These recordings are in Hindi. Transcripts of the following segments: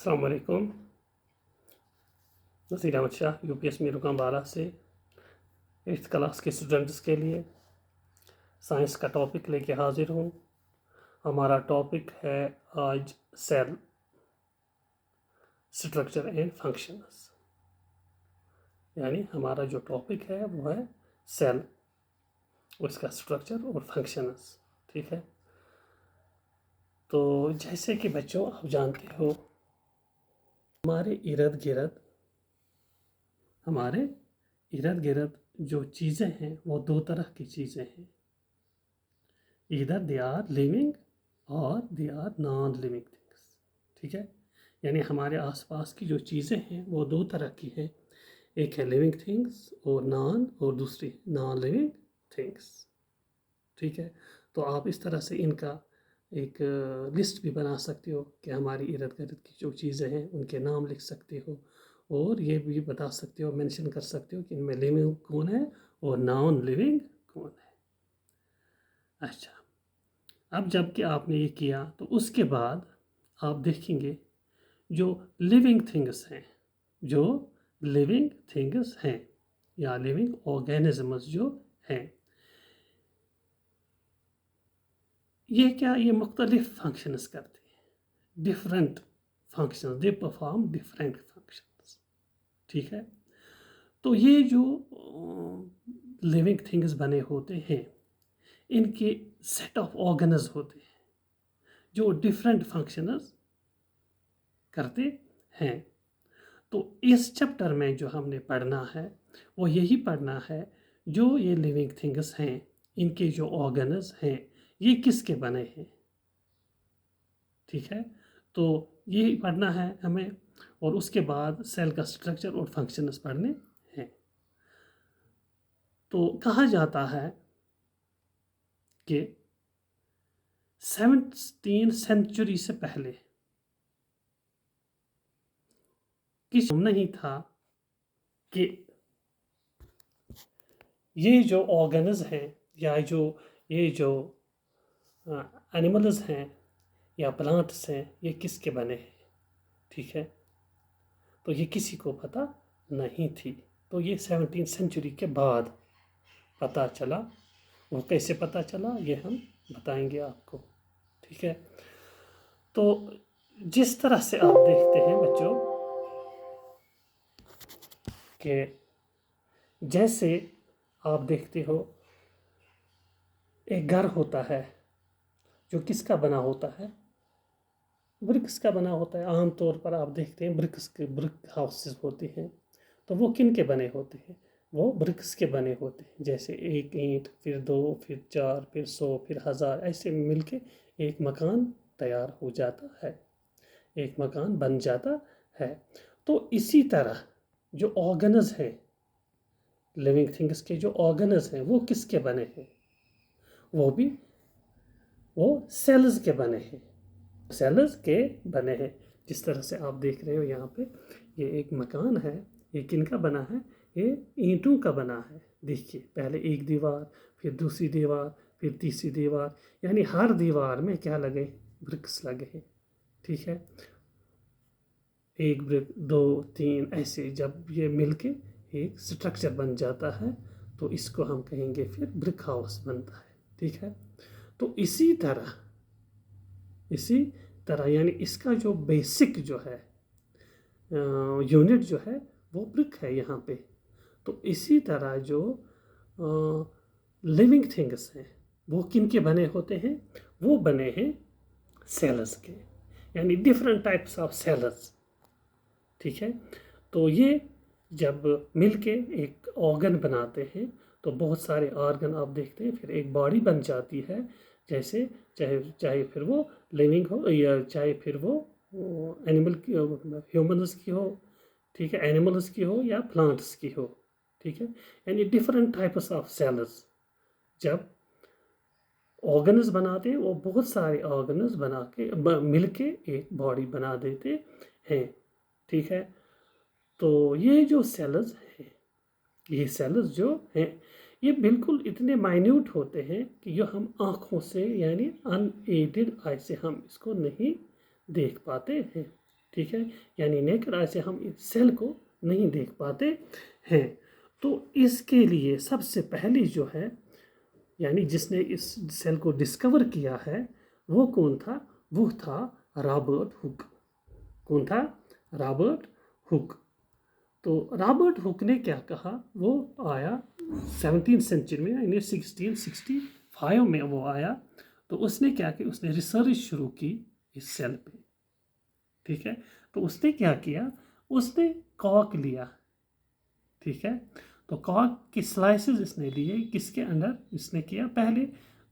अस्सलाम वालेकुम। नसीर अहमद शाह यूपीएस मीरुकाम 12 से 8th क्लास के स्टूडेंट्स के लिए साइंस का टॉपिक लेके हाजिर हूँ। हमारा टॉपिक है आज सेल स्ट्रक्चर एंड फंक्शंस, यानी हमारा जो टॉपिक है वो है सेल, उसका स्ट्रक्चर और फंक्शंस। ठीक है, तो जैसे कि बच्चों आप जानते हो हमारे इर्द गिर्द जो चीज़ें हैं वो दो तरह की चीज़ें हैं, इधर दे आर लिविंग और they are non living things. ठीक है, यानी हमारे आसपास की जो चीज़ें हैं वो दो तरह की हैं, एक है लिविंग थिंग्स और दूसरी नॉन लिविंग थिंग्स। ठीक है, तो आप इस तरह से इनका एक लिस्ट भी बना सकते हो कि हमारी इर्द गिर्द की जो चीज़ें हैं उनके नाम लिख सकते हो, और ये भी बता सकते हो, मेंशन कर सकते हो कि इनमें लिविंग कौन है और नॉन लिविंग कौन है। अच्छा, अब जबकि आपने ये किया तो उसके बाद आप देखेंगे जो लिविंग थिंग्स हैं या लिविंग ऑर्गेनिजम्स जो हैं, ये मुख्तलिफ फंक्शंस करते हैं, different functions, they perform different functions. ठीक है, तो ये जो लिविंग थिंग्स बने होते हैं इनके सेट ऑफ ऑर्गन्स होते हैं जो डिफरेंट फंक्शंस करते हैं। तो इस चैप्टर में जो हमने पढ़ना है वो यही पढ़ना है, जो ये लिविंग थिंग्स हैं इनके जो ऑर्गन्स हैं ये किसके बने हैं। ठीक है, तो ये पढ़ना है हमें, और उसके बाद सेल का स्ट्रक्चर और फंक्शंस पढ़ने हैं। तो कहा जाता है कि 17th सेंचुरी से पहले किसी नहीं था कि ये जो ऑर्गन्स हैं या ये जो एनिमल्स हैं या प्लांट्स हैं ये किसके बने हैं। ठीक है, तो ये किसी को पता नहीं थी, तो ये 17th सेंचुरी के बाद पता चला। वो कैसे पता चला ये हम बताएंगे आपको। ठीक है, तो जिस तरह से आप देखते हैं बच्चों कि जैसे आप देखते हो एक घर होता है जो किसका बना होता है, ब्रिक्स का बना होता है। आमतौर पर आप देखते हैं ब्रिक हाउसेस होते हैं, तो वो किन के बने होते हैं, वो ब्रिक्स के बने होते हैं। जैसे एक ईंट, फिर दो, फिर चार, फिर 100, फिर 1000, ऐसे मिलके एक मकान तैयार हो जाता है, एक मकान बन जाता है। तो इसी तरह जो ऑर्गन्स हैं, लिविंग थिंग्स के जो ऑर्गन्स हैं वो किसके बने हैं, वो सेल्स के बने हैं, सेल्स के बने हैं। जिस तरह से आप देख रहे हो यहाँ पे ये एक मकान है, ये किनका बना है, ये ईंटों का बना है। देखिए पहले एक दीवार, फिर दूसरी दीवार, फिर तीसरी दीवार, यानी हर दीवार में क्या लगे, ब्रिक्स लगे हैं। ठीक है, एक ब्रिक, दो, तीन, ऐसे जब ये मिलके एक स्ट्रक्चर बन जाता है तो इसको हम कहेंगे फिर ब्रिक हाउस बनता है। ठीक है, तो इसी तरह यानी इसका जो बेसिक जो है यूनिट जो है वो ब्रिक है यहाँ पे। तो इसी तरह जो लिविंग थिंग्स हैं वो किन के बने होते हैं, वो बने हैं सेल्स के, यानी डिफरेंट टाइप्स ऑफ सेल्स। ठीक है, तो ये जब मिलके एक ऑर्गन बनाते हैं तो बहुत सारे ऑर्गन आप देखते हैं, फिर एक बॉडी बन जाती है। जैसे चाहे फिर वो लिविंग हो या चाहे फिर वो एनिमल की, ह्यूमन्स की हो, ठीक है, एनिमल्स की हो या प्लांट्स की हो। ठीक है, यानी डिफरेंट टाइप्स ऑफ सेल्स जब ऑर्गन्स बनाते हैं वो बहुत सारे ऑर्गन्स बना के मिलके एक बॉडी बना देते हैं। ठीक है, तो ये जो सेल्स हैं, ये सेल्स जो हैं ये बिल्कुल इतने माइन्यूट होते हैं कि जो हम आँखों से यानी अनएडेड आई से हम इसको नहीं देख पाते हैं। ठीक है, यानी नेकेड आई से हम इस सेल को नहीं देख पाते हैं। तो इसके लिए सबसे पहली जो है, यानी जिसने इस सेल को डिस्कवर किया है, वो कौन था? वो था रॉबर्ट हुक। कौन था? Robert Hooke. तो रॉबर्ट हुक ने क्या कहा? वो आया 17th सेंचुरी में, यानी 1665 में वो आया। तो उसने क्या किया? उसने रिसर्च शुरू की इस सेल पे। ठीक है, तो उसने क्या किया? उसने कॉक लिया। ठीक है, तो कॉक की स्लाइसेस इसने लिए। किसके अंदर इसने किया? पहले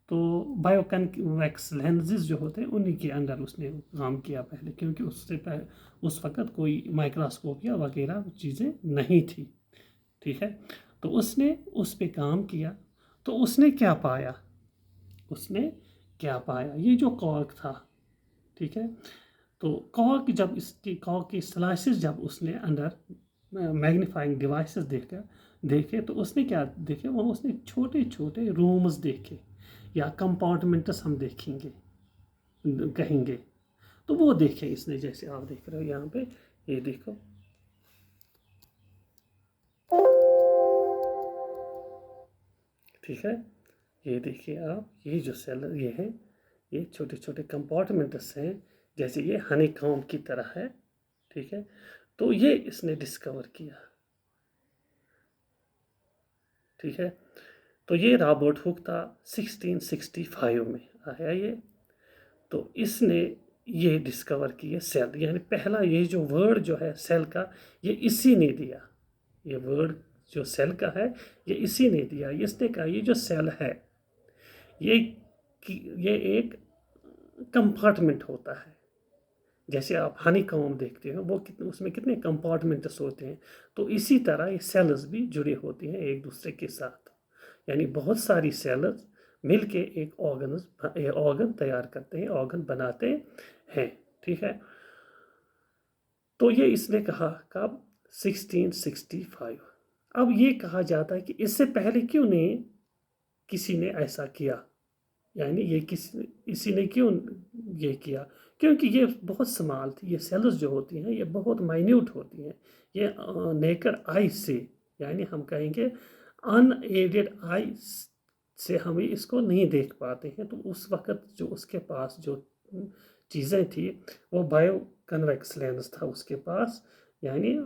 तो बायोकन्वेक्स लेंसेज जो होते हैं उन्हीं के अंदर उसने काम किया पहले, क्योंकि उससे पहले उस वक़्त कोई माइक्रोस्कोप या वगैरह चीज़ें नहीं थी। ठीक है, तो उसने उस पे काम किया। तो उसने क्या पाया? उसने क्या पाया? ये जो कॉक था, ठीक है, तो कॉक जब इसकी कॉक की स्लाइसेस जब उसने अंदर मैग्नीफाइंग डिवाइसेस देखे तो उसने क्या देखे? वो उसने छोटे छोटे रूम्स देखे, या कंपार्टमेंट्स हम देखेंगे, कहेंगे। तो वो देखे इसने, जैसे आप देख रहे हो यहाँ पे, ये देखो, ठीक है, ये देखिए आप, ये जो सेल ये है, ये छोटे छोटे कंपार्टमेंट्स हैं, जैसे ये हनीकॉम्ब की तरह है। ठीक है, तो ये इसने डिस्कवर किया। ठीक है, तो ये रॉबर्ट हुक था, 1665 में आया ये। तो इसने ये डिस्कवर किए सेल, यानी पहला ये जो वर्ड जो है सेल का, ये इसी ने दिया। ये वर्ड जो सेल का है, ये इसी ने दिया। इसने कहा ये जो सेल है, ये ये एक कंपार्टमेंट होता है। जैसे आप हनी कॉम्ब देखते हो, वो कितने, उसमें कितने कंपार्टमेंट्स होते हैं। तो इसी तरह ये सेल्स भी जुड़े होते हैं एक दूसरे के साथ, यानी बहुत सारी सेल्स मिलके एक ऑर्गन तैयार करते हैं, ऑर्गन बनाते हैं। ठीक है, तो ये इसने कहा कब? 1665। अब ये कहा जाता है कि इससे पहले क्यों नहीं किसी ने ऐसा किया, यानी ये इसी ने क्यों ये किया? क्योंकि ये बहुत स्मॉल थी। ये सेल्स जो होती हैं ये बहुत माइन्यूट होती हैं। ये नेकेड आई से, यानी हम कहेंगे अनएडेड आई से हम इसको नहीं देख पाते हैं। तो उस वक़्त जो उसके पास जो चीज़ें थी, वो बायो कन्वेक्स लेंस था उसके पास, यानी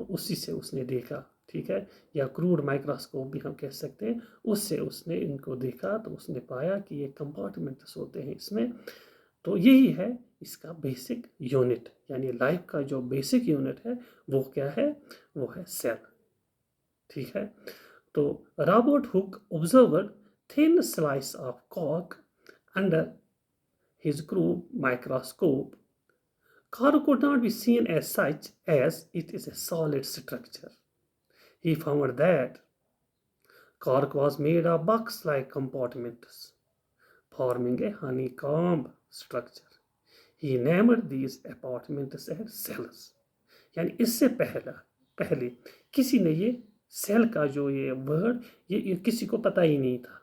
उसी से उसने देखा। ठीक है, या क्रूड माइक्रोस्कोप भी हम कह सकते हैं, उससे उसने इनको देखा। तो उसने पाया कि ये कंपार्टमेंट्स होते हैं इसमें। तो यही है इसका बेसिक यूनिट, यानी लाइफ का जो बेसिक यूनिट है वो क्या है? वो है सेल। ठीक है, तो Robert Hooke observed thin slice of cork under his crude microscope. Cork could not be seen as such, as it is a solid structure. He found that cork was made of box-like compartments, forming a honeycomb structure. He named these apartments as cells. यानी इससे पहले किसी ने ये सेल का जो ये वर्ड, ये किसी को पता ही नहीं था।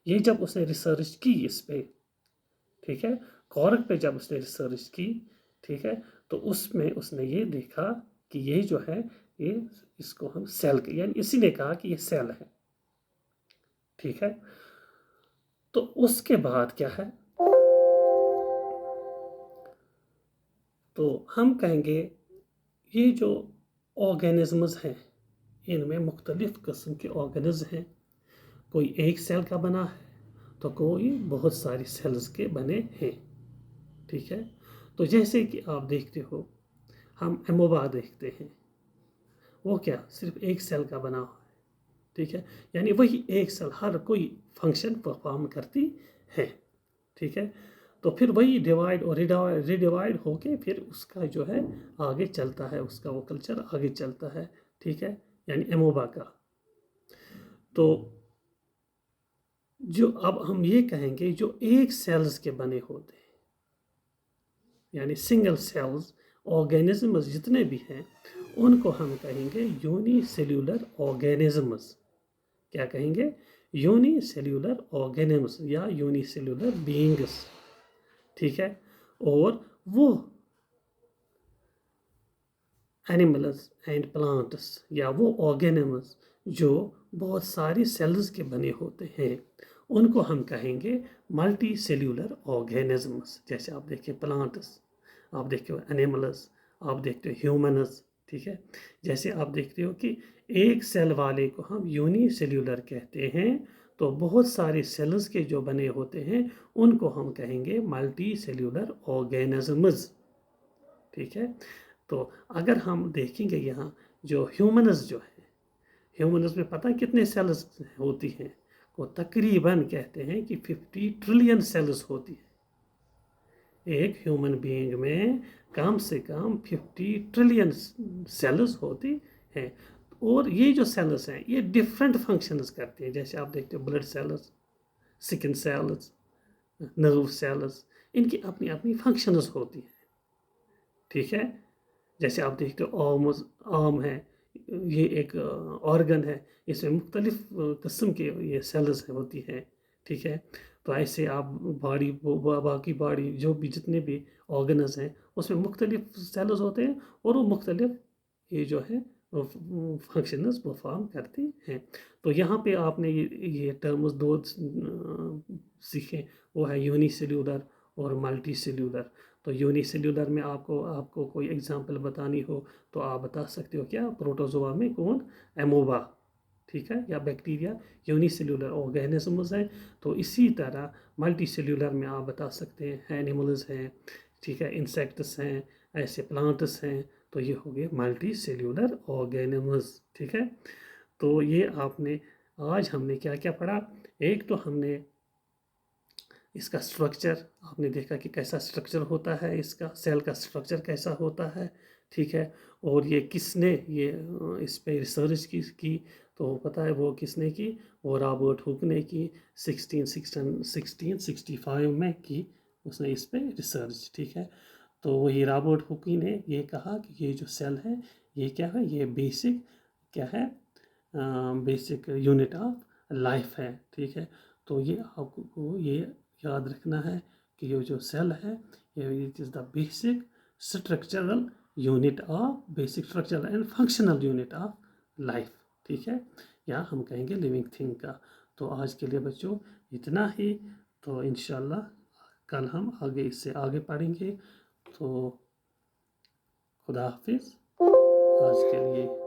ये जब उसने रिसर्च की इस पे, ठीक है, कॉर्क पे जब उसने रिसर्च की, ठीक है, तो उसमें उसने ये देखा कि ये जो है, ये इसको हम सेल, यानी इसी ने कहा कि ये सेल है। ठीक है, तो उसके बाद क्या है? तो हम कहेंगे ये जो ऑर्गेनिजम्स हैं, इनमें मुख्तलिफ किस्म के ऑर्गेनिज्म हैं। कोई एक सेल का बना है, तो कोई बहुत सारी सेल्स के बने हैं। ठीक है, तो जैसे कि आप देखते हो, हम एमोबा देखते हैं, वो क्या सिर्फ एक सेल का बना हुआ है। ठीक है, यानी वही एक सेल हर कोई फंक्शन परफॉर्म करती है। ठीक है, तो फिर वही डिवाइड और रिडिवाइड होके फिर उसका जो है आगे चलता है, उसका वो कल्चर आगे चलता है। ठीक है, यानी एमोबा का। तो जो अब हम ये कहेंगे जो एक सेल्स के बने होते हैं, यानी सिंगल सेल्स ऑर्गेनिजम्स जितने भी हैं, उनको हम कहेंगे यूनिसेल्यूलर ऑर्गेनिजम्स। क्या कहेंगे? यूनिसेल्यूलर ऑर्गेनिजम्स या यूनिसेल्यूलर बीइंग्स। ठीक है, और वो एनिमल्स एंड प्लांट्स या वो ऑर्गेनिम्स जो बहुत सारी सेल्स के बने होते हैं, उनको हम कहेंगे मल्टी सेल्यूलर ऑर्गेनिजम्स। जैसे आप देखिए प्लांट्स, आप देखते हो एनिमल्स, आप देखते हो ह्यूमनस, ठीक है। जैसे आप देखते हो कि एक सेल वाले को हम यूनिसेल्यूलर कहते हैं, तो बहुत सारे सेल्स के जो बने होते हैं उनको हम कहेंगे मल्टी सेल्यूलर ऑर्गेनिजम्स, ठीक है। तो अगर हम देखेंगे यहाँ जो ह्यूमनस जो है, ह्यूमनस में पता है कितने सेल्स होती हैं, वो तकरीबन कहते हैं कि 50 ट्रिलियन सेल्स होती है। एक ह्यूमन बीइंग में कम से कम 50 ट्रिलियन सेल्स होती हैं। और ये जो सेल्स हैं ये डिफरेंट फंक्शंस करते हैं। जैसे आप देखते हो blood cells, skin cells, nerve cells, इनकी अपनी अपनी फंक्शंस होती हैं, ठीक है। जैसे आप देखते हो आर्म है, ये एक ऑर्गन है, इसमें मुख्तलिफ किस्म के ये सेल्स होती हैं, ठीक है। तो ऐसे आप बॉडी, बाकी बॉडी जो भी जितने भी ऑर्गन्स हैं उसमें मुख्तलिफ सेल्स होते हैं और वो मुख्तलिफ ये जो है फंक्शंस परफॉर्म करते हैं। तो यहाँ पे आपने ये टर्म्स दो सीखे, वो है यूनिसेल्यूलर और मल्टी सेल्यूलर। तो यूनिसेल्यूलर में आपको कोई एग्जांपल बतानी हो तो आप बता सकते हो क्या, प्रोटोजोआ में कौन, एमोबा, ठीक है, या बैक्टीरिया यूनिसेल्यूलर ऑर्गेनिजम्स हैं। तो इसी तरह मल्टी सेल्यूलर में आप बता सकते हैं एनिमल्स हैं, ठीक है, इंसेक्ट्स हैं, ऐसे प्लांट्स हैं। तो ये हो गए मल्टी सेल्यूलर ऑर्गेनिजम्स, ठीक है। तो ये आज हमने क्या क्या पढ़ा। एक तो हमने इसका स्ट्रक्चर, आपने देखा कि कैसा स्ट्रक्चर होता है, इसका सेल का स्ट्रक्चर कैसा होता है, ठीक है। और ये किसने ये इस पे रिसर्च की तो पता है वो किसने की, वो रॉबर्ट हुक ने की 1665 में की उसने इस पे रिसर्च, ठीक है। तो वही रॉबर्ट हुक ने ये कहा कि ये जो सेल है ये क्या है, ये बेसिक क्या है, बेसिक यूनिट ऑफ लाइफ है, ठीक है। तो ये आपको ये याद रखना है कि ये जो सेल है ये it is the basic structural unit of, basic structural and functional unit of life, ठीक है, या हम कहेंगे लिविंग थिंग का। तो आज के लिए बच्चों इतना ही। तो इंशाल्लाह कल हम आगे इससे आगे पढ़ेंगे। तो खुदा हाफिज़ आज के लिए।